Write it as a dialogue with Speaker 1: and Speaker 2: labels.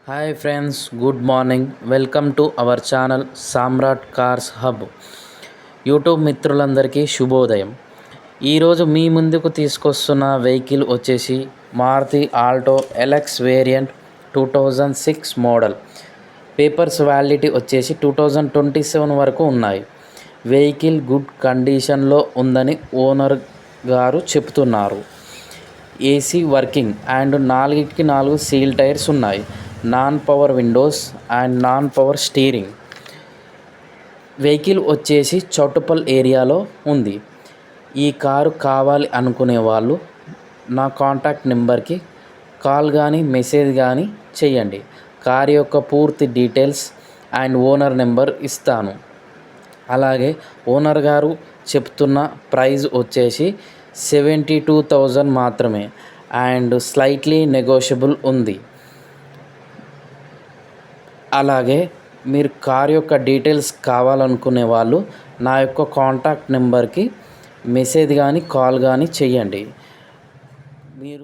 Speaker 1: Hi friends, good morning. Welcome to our channel Samrat cars hub. YouTube మిత్రులందరికీ శుభోదయం. ఈరోజు మీ ముందుకు తీసుకొస్తున్న వెహికల్ వచ్చేసి Maruti Alto LX variant 2006 model. Papers validity వచ్చేసి 2027 వరకు ఉన్నాయి. వెహికల్ గుడ్ కండిషన్లో ఉందని ఓనర్ గారు చెప్తున్నారు. ఏసీ వర్కింగ్ అండ్ 4కి 4 సీల్ టైర్స్ ఉన్నాయి. Non power Windows and non power steering. Vehicle వచ్చేసి చౌటుప్పల్ ఏరియాలో ఉంది. ఈ కారు కావాలి అనుకునే వాళ్ళు నా కాంటాక్ట్ నెంబర్కి కాల్ కానీ మెసేజ్ కానీ చేయండి. కారు యొక్క పూర్తి డీటెయిల్స్ అండ్ ఓనర్ నెంబర్ ఇస్తాను. అలాగే ఓనర్ గారు చెప్తున్న ప్రైస్ వచ్చేసి 72,000 మాత్రమే అండ్ స్లైట్లీ నెగోషియబుల్ ఉంది. అలాగే మీరు కార్ యొక్క డీటెయిల్స్ కావాలనుకునే వాళ్ళు నా యొక్క కాంటాక్ట్ నెంబర్కి మెసేజ్ కానీ కాల్ కానీ చేయండి. మీరు